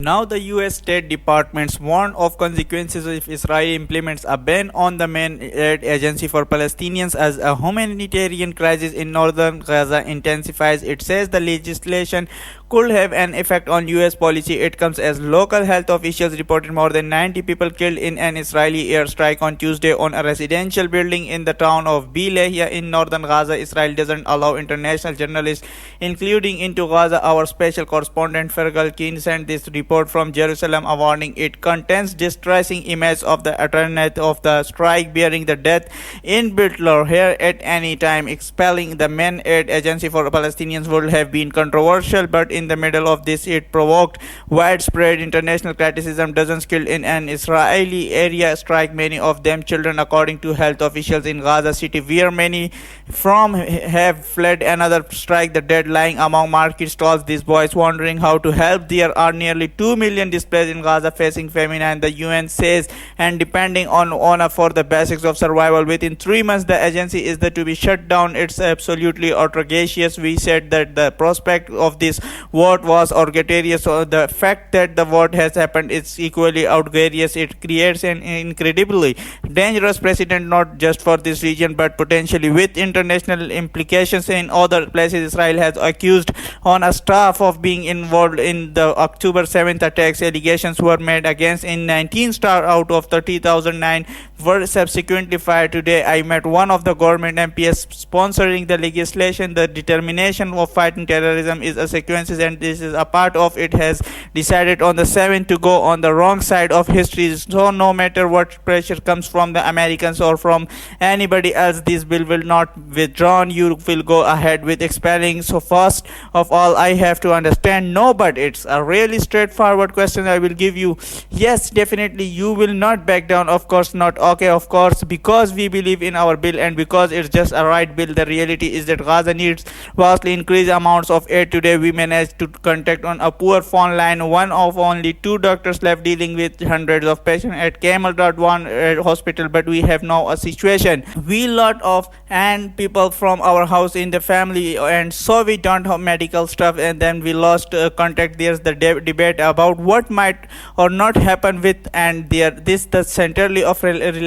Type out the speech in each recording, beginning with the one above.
Now, the U.S. State Department's warned of consequences if Israel implements a ban on the main aid agency for Palestinians as a humanitarian crisis in northern Gaza intensifies. It says the legislation could have an effect on U.S. policy. It comes as local health officials reported more than 90 people killed in an Israeli airstrike on Tuesday on a residential building in the town of Lahiya in northern Gaza. Israel doesn't allow international journalists, including into Gaza. Our special correspondent Fergal Keen sent this report from Jerusalem, a warning. It contains distressing images of the aftermath of the strike, bearing the death in Beit here at any time. Expelling the main aid agency for Palestinians would have been controversial, but in the middle of this, it provoked widespread international criticism. Dozens killed in an Israeli area strike, many of them children, according to health officials in Gaza City, where many from have fled another strike. The dead lying among market stalls. These boys wondering how to help. There are nearly 2 million displaced in Gaza facing famine, and the UN says, and depending on ONA for the basics of survival. Within 3 months, the agency is to be shut down. It's absolutely outrageous. We said that the prospect of this vote was outrageous. So the fact that the vote has happened is equally outrageous. It creates an incredibly dangerous precedent, not just for this region, but potentially with international implications in other places. Israel has accused on a staff of being involved in the October 7th attacks. Allegations were made against in 19 stars out of 30,009 were subsequently fired. Today, I met one of the government MPs sponsoring the legislation. The determination of fighting terrorism is a sequence, and this is a part of it. Has decided on the 7th to go on the wrong side of history. So no matter what pressure comes from the Americans or from anybody else, this bill will not withdrawn. You will go ahead with expelling. So first of all, I have to understand. No, but it's a really straightforward question I will give you. Yes, definitely you will not back down. Of course not. Okay, of course, because we believe in our bill and because it's just a right bill. The reality is that Gaza needs vastly increased amounts of aid. Today we managed to contact on a poor phone line one of only 2 doctors left dealing with hundreds of patients at Camel.1 hospital, but we have now a situation. We lot of and people from our house in the family, and so we don't have medical stuff, and then we lost contact. There's the debate about what might or not happen with, and there this the centrally of relentless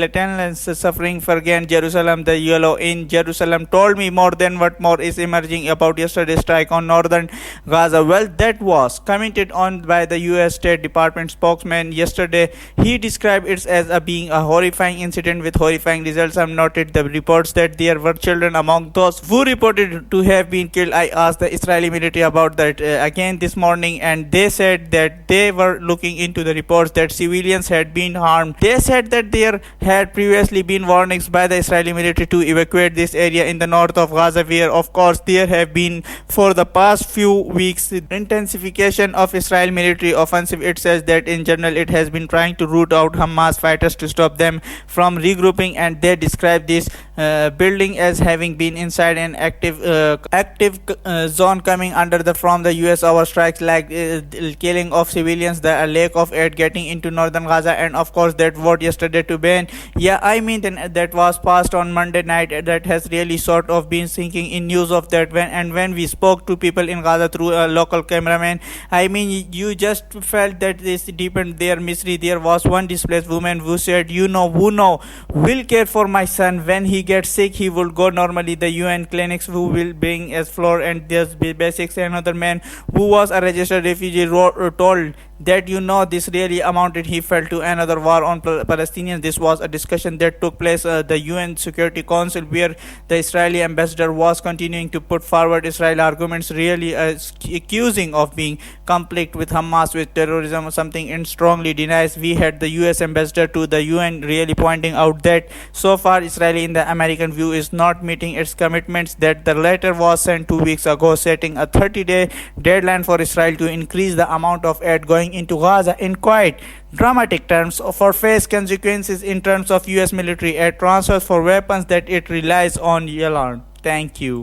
suffering for again Jerusalem. The yellow in Jerusalem told me more than what more is emerging about yesterday's strike on northern Gaza. Well, that was commented on by the U.S. State Department spokesman yesterday. He described it as being a horrifying incident with horrifying results. Some noted the reports that there were children among those who reported to have been killed. I asked the Israeli military about that again this morning, and they said that they were looking into the reports that civilians had been harmed. They said that there had previously been warnings by the Israeli military to evacuate this area in the north of Gaza, where of course there have been for the past few weeks intensification of Israel military offensive. It says that in general it has been trying to root out Hamas fighters to stop them from regrouping, and they describe this building as having been inside an active zone coming under the from the US. Our strikes like killing of civilians, the lack of aid getting into northern Gaza, and of course that vote yesterday to ban. Yeah, I mean that was passed on Monday night. That has really sort of been sinking in news of that when we spoke to people in Gaza through a local cameraman, I mean you just felt that this deepened their misery. There was one displaced woman who said, who will care for my son when he gets sick. He will go normally the UN clinics who will bring as floor and there's basics. Another man who was a registered refugee told that this really amounted, he felt, to another war on Palestinians. This was a discussion that took place the UN Security Council, where the Israeli ambassador was continuing to put forward Israel arguments, really accusing of being conflict with Hamas, with terrorism or something, and strongly denies. We had the US ambassador to the UN really pointing out that so far Israeli in the American view is not meeting its commitments. That the letter was sent 2 weeks ago, setting a 30-day deadline for Israel to increase the amount of aid going into Gaza in quite dramatic terms for face consequences in terms of US military aid transfers for weapons that it relies on. Thank you.